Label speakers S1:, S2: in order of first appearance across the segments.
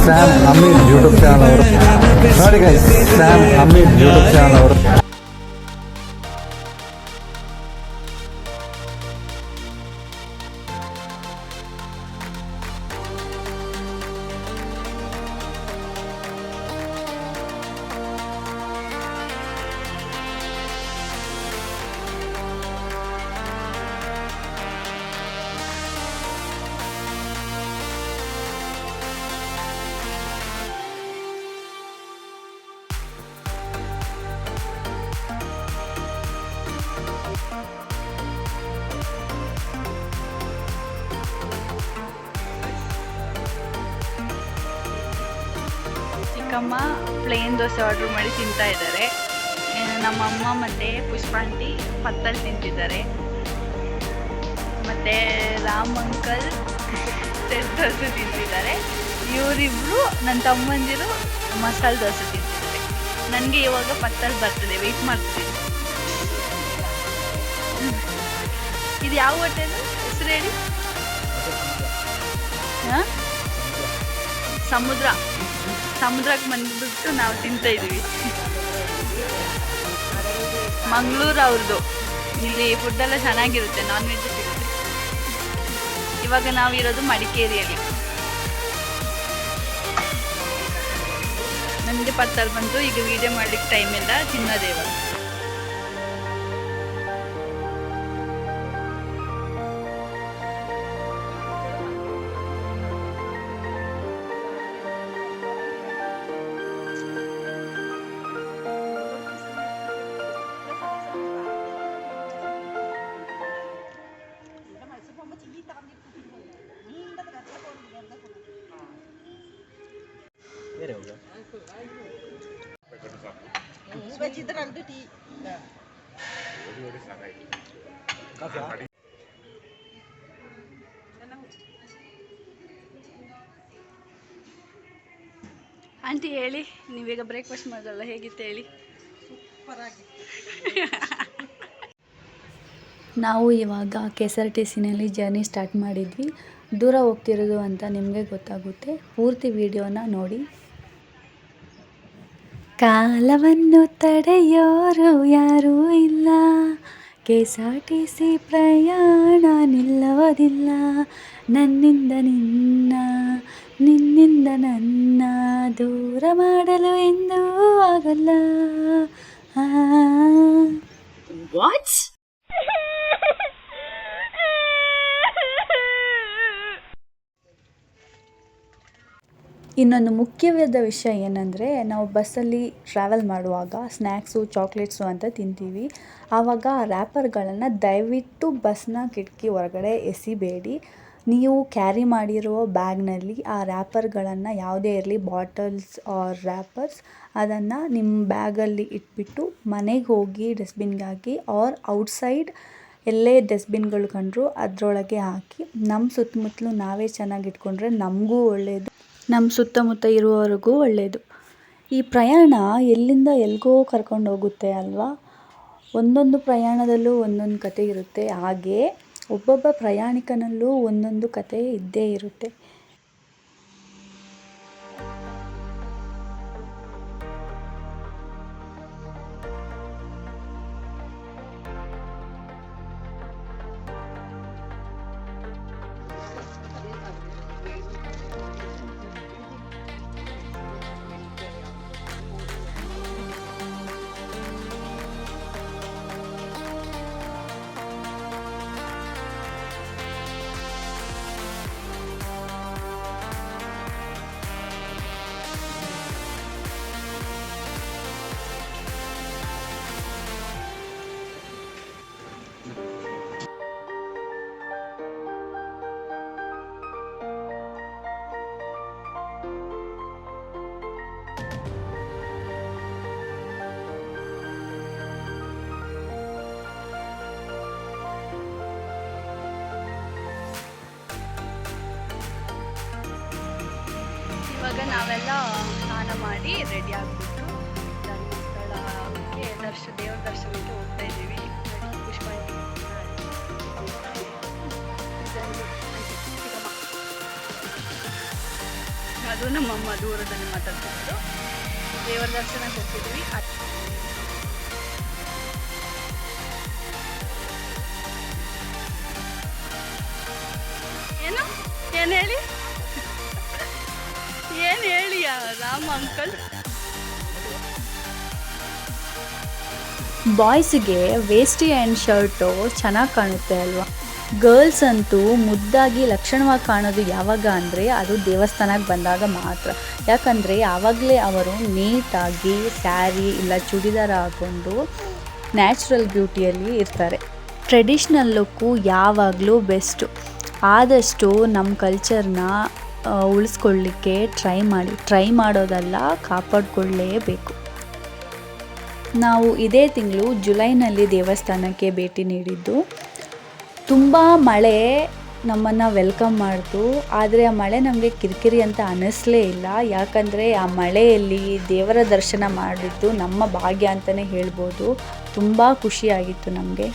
S1: Sam Amir YouTube channel ಅವರು ನೋಡಿ guys, Sam Amir YouTube channel ಅವರು.
S2: ಚಿಕ್ಕಮ್ಮ ಪ್ಲೇನ್ ದೋಸೆ ಆರ್ಡ್ರ್ ಮಾಡಿ ತಿಂತಾ ಇದ್ದಾರೆ. ನಮ್ಮಮ್ಮ ಮತ್ತು ಪುಷ್ಪಾಂಟಿ ಪತ್ತಲ್ ತಿಂತಿದ್ದಾರೆ. ಮತ್ತು ರಾಮ್ ಅಂಕಲ್ ಸೆಟ್ ದೋಸೆ ತಿಂತಿದ್ದಾರೆ. ಇವರಿಬ್ರು ನನ್ನ ತಮ್ಮಂದಿರು ಮಸಾಲೆ ದೋಸೆ ತಿಂತಿದ್ದಾರೆ. ನನಗೆ ಇವಾಗ ಪತ್ತಲ್ ಬರ್ತದೆ, ವೆಯ್ಟ್ ಮಾಡ್ತೀನಿ. ಇದು ಯಾವ ಹೋಟೆಲು ಹೆಸರು ಹೇಳಿ? ಹಾಂ, ಸಮುದ್ರಕ್ಕೆ ಬಂದುಬಿಟ್ಟು ನಾವು ತಿಂತಾ ಇದ್ದೀವಿ. ಮಂಗಳೂರು ಅವ್ರದ್ದು. ಇಲ್ಲಿ ಫುಡ್ಡೆಲ್ಲ ಚೆನ್ನಾಗಿರುತ್ತೆ, ನಾನ್ ವೆಜ್ ಸಿಗುತ್ತೆ. ಇವಾಗ ನಾವಿರೋದು ಮಡಿಕೇರಿಯಲ್ಲಿ. ನಮಗೆ ಪತ್ತಲ್ ಬಂತು. ಈಗ ವಿಡಿಯೋ ಮಾಡ್ಲಿಕ್ಕೆ ಟೈಮ್ ಇಲ್ಲ, ತಿನ್ನೋದೇ ಇವಾಗ. ಆಂಟಿ ಹೇಳಿ, ನೀವೀಗ ಬ್ರೇಕ್ಫಾಸ್ಟ್ ಮಾಡೋಲ್ಲ, ಹೇಗಿತ್ತು ಹೇಳಿ?
S3: ನಾವು ಇವಾಗ KSRTCನಲ್ಲಿ ಜರ್ನಿ ಸ್ಟಾರ್ಟ್ ಮಾಡಿದ್ವಿ. ದೂರ ಹೋಗ್ತಿರೋದು ಅಂತ ನಿಮಗೆ ಗೊತ್ತಾಗುತ್ತೆ. ಪೂರ್ತಿ ವಿಡಿಯೋನ ನೋಡಿ. ಕಾಲವನ್ನು ತಡೆಯೋರು ಯಾರೂ ಇಲ್ಲ, KSRTC ಪ್ರಯಾಣ ನಿಲ್ಲೋದಿಲ್ಲ. ನನ್ನಿಂದ ನಿನ್ನ, ನಿನ್ನಿಂದ ನನ್ನ ದೂರ ಮಾಡಲು ಎಂದೂ ಆಗಲ್ಲ.
S2: ವಾಟ್?
S3: ಇನ್ನೊಂದು ಮುಖ್ಯವಾದ ವಿಷಯ ಏನಂದರೆ, ನಾವು ಬಸ್ಸಲ್ಲಿ ಟ್ರಾವೆಲ್ ಮಾಡುವಾಗ ಸ್ನ್ಯಾಕ್ಸು, ಚಾಕ್ಲೇಟ್ಸು ಅಂತ ತಿಂತೀವಿ. ಆವಾಗ ರ್ಯಾಪರ್ಗಳನ್ನು ದಯವಿಟ್ಟು ಬಸ್ನ ಕಿಟಕಿ ಹೊರಗಡೆ ಎಸಿಬೇಡಿ. ನೀವು ಕ್ಯಾರಿ ಮಾಡಿರೋ ಬ್ಯಾಗ್ನಲ್ಲಿ ಆ ರ್ಯಾಪರ್ಗಳನ್ನು, ಯಾವುದೇ ಇರಲಿ ಬಾಟಲ್ಸ್ ಆರ್ ರ್ಯಾಪರ್ಸ್, ಅದನ್ನು ನಿಮ್ಮ ಬ್ಯಾಗಲ್ಲಿ ಇಟ್ಬಿಟ್ಟು ಮನೆಗೆ ಹೋಗಿ ಡಸ್ಟ್ಬಿನ್ಗೆ ಹಾಕಿ, ಆರ್ ಔಟ್ಸೈಡ್ ಎಲ್ಲೇ ಡಸ್ಟ್ಬಿನ್ಗಳು ಕಂಡ್ರೂ ಅದರೊಳಗೆ ಹಾಕಿ. ನಮ್ಮ ಸುತ್ತಮುತ್ತಲು ನಾವೇ ಚೆನ್ನಾಗಿ ಇಟ್ಕೊಂಡ್ರೆ ನಮಗೂ ಒಳ್ಳೆಯದು, ನಮ್ಮ ಸುತ್ತಮುತ್ತ ಇರುವವರಿಗೂ ಒಳ್ಳೆಯದು. ಈ ಪ್ರಯಾಣ ಎಲ್ಲಿಂದ ಎಲ್ಲಿಗೋ ಕರ್ಕೊಂಡು ಹೋಗುತ್ತೆ ಅಲ್ವಾ? ಒಂದೊಂದು ಪ್ರಯಾಣದಲ್ಲೂ ಒಂದೊಂದು ಕತೆ ಇರುತ್ತೆ. ಹಾಗೇ ಒಬ್ಬೊಬ್ಬ ಪ್ರಯಾಣಿಕನಲ್ಲೂ ಒಂದೊಂದು ಕತೆ ಇದ್ದೇ ಇರುತ್ತೆ.
S2: ಇವಾಗ ನಾವೆಲ್ಲ ಸ್ನಾನ ಮಾಡಿ ರೆಡಿ ಆಗಿಬಿಟ್ಟು ಧರ್ಮಸ್ಥಳಕ್ಕೆ ದೇವ್ರ ದರ್ಶನಕ್ಕೆ ಹೋಗ್ತಾ ಇದ್ದೀವಿ. ಪುಷ್ಪಾಂಟಿ ಅದು ನಮ್ಮಮ್ಮ ದೂರದಲ್ಲಿ ಮಾತಾಡ್ತಿದ್ರು. ದೇವರ ದರ್ಶನಕ್ಕೆ ಹೋಗ್ತಿದ್ವಿ. ಏನು ಹೇಳಿ ರಾಮ ಅಂಕಲ್.
S3: ಬಾಯ್ಸಿಗೆ ವೇಸ್ಟಿ ಆ್ಯಂಡ್ ಶರ್ಟು ಚೆನ್ನಾಗಿ ಕಾಣುತ್ತೆ ಅಲ್ವಾ. ಗರ್ಲ್ಸ್ ಅಂತೂ ಮುದ್ದಾಗಿ ಲಕ್ಷಣವಾಗಿ ಕಾಣೋದು ಯಾವಾಗ ಅಂದರೆ ಅದು ದೇವಸ್ಥಾನಕ್ಕೆ ಬಂದಾಗ ಮಾತ್ರ. ಯಾಕಂದರೆ ಆವಾಗಲೇ ಅವರು ನೀಟಾಗಿ ಸ್ಯಾರಿ ಇಲ್ಲ ಚೂಡಿದಾರ ಹಾಕ್ಕೊಂಡು ನ್ಯಾಚುರಲ್ ಬ್ಯೂಟಿಯಲ್ಲಿ ಇರ್ತಾರೆ. ಟ್ರೆಡಿಷ್ನಲ್ ಲುಕ್ಕು ಯಾವಾಗಲೂ ಬೆಸ್ಟು. ಆದಷ್ಟು ನಮ್ಮ ಕಲ್ಚರ್ನ ಉಳಿಸ್ಕೊಳ್ಳಿಕ್ಕೆ ಟ್ರೈ ಮಾಡೋದಲ್ಲ, ಕಾಪಾಡಿಕೊಳ್ಳೇಬೇಕು. ನಾವು ಇದೇ ತಿಂಗಳು ಜುಲೈನಲ್ಲಿ ದೇವಸ್ಥಾನಕ್ಕೆ ಭೇಟಿ ನೀಡಿದ್ದು. ತುಂಬ ಮಳೆ ನಮ್ಮನ್ನು ವೆಲ್ಕಮ್ ಮಾಡ್ತು. ಆದರೆ ಆ ಮಳೆ ನಮಗೆ ಕಿರಿಕಿರಿ ಅಂತ ಅನ್ನಿಸ್ಲೇ ಇಲ್ಲ. ಯಾಕಂದರೆ ಆ ಮಳೆಯಲ್ಲಿ ದೇವರ ದರ್ಶನ ಮಾಡಿದ್ದು ನಮ್ಮ ಭಾಗ್ಯ ಅಂತಲೇ ಹೇಳ್ಬೋದು. ತುಂಬ ಖುಷಿಯಾಗಿತ್ತು ನಮಗೆ.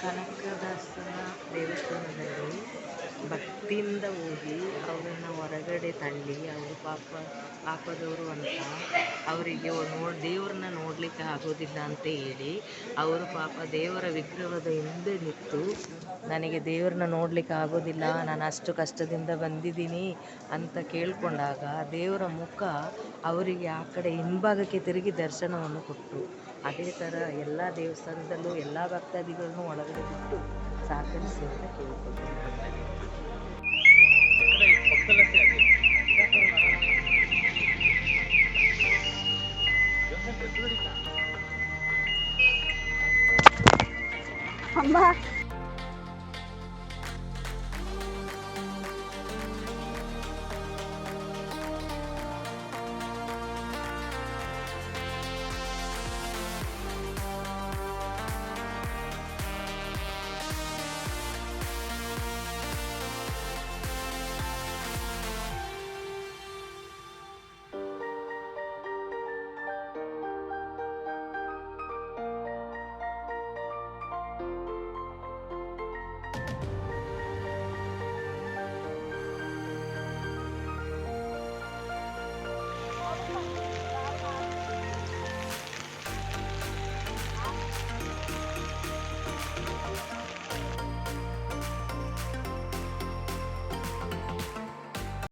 S4: ಕನಕದಾಸನ ದೇವಸ್ಥಾನದಲ್ಲಿ ಭಕ್ತಿಯಿಂದ ಹೋಗಿ ಅವರನ್ನು ಹೊರಗಡೆ ತಳ್ಳಿ ಅವರು ಪಾಪದವರು ಅಂತ ಅವರಿಗೆ ದೇವ್ರನ್ನ ನೋಡಲಿಕ್ಕೆ ಆಗೋದಿಲ್ಲ ಅಂತ ಹೇಳಿ ಅವರು ಪಾಪ ದೇವರ ವಿಗ್ರಹದ ಹಿಂದೆ ನಿಂತು ನನಗೆ ದೇವ್ರನ್ನ ನೋಡಲಿಕ್ಕೆ ಆಗೋದಿಲ್ಲ, ನಾನು ಅಷ್ಟು ಕಷ್ಟದಿಂದ ಬಂದಿದ್ದೀನಿ ಅಂತ ಕೇಳಿಕೊಂಡಾಗ ದೇವರ ಮುಖ ಅವರಿಗೆ ಆ ಕಡೆ ಹಿಂಭಾಗಕ್ಕೆ ತಿರುಗಿ ದರ್ಶನವನ್ನು ಕೊಟ್ಟರು. ಅದೇ ಥರ ಎಲ್ಲ ದೇವಸ್ಥಾನದಲ್ಲೂ ಎಲ್ಲ ಭಕ್ತಾದಿಗಳನ್ನು ಒಳಗಡೆ ಬಿಟ್ಟು ಸಹಕರಿಸಿ ಅಂತ ಕೇಳಿಕೊಳ್ತೀನಿ.
S2: ಅಮ್ಮ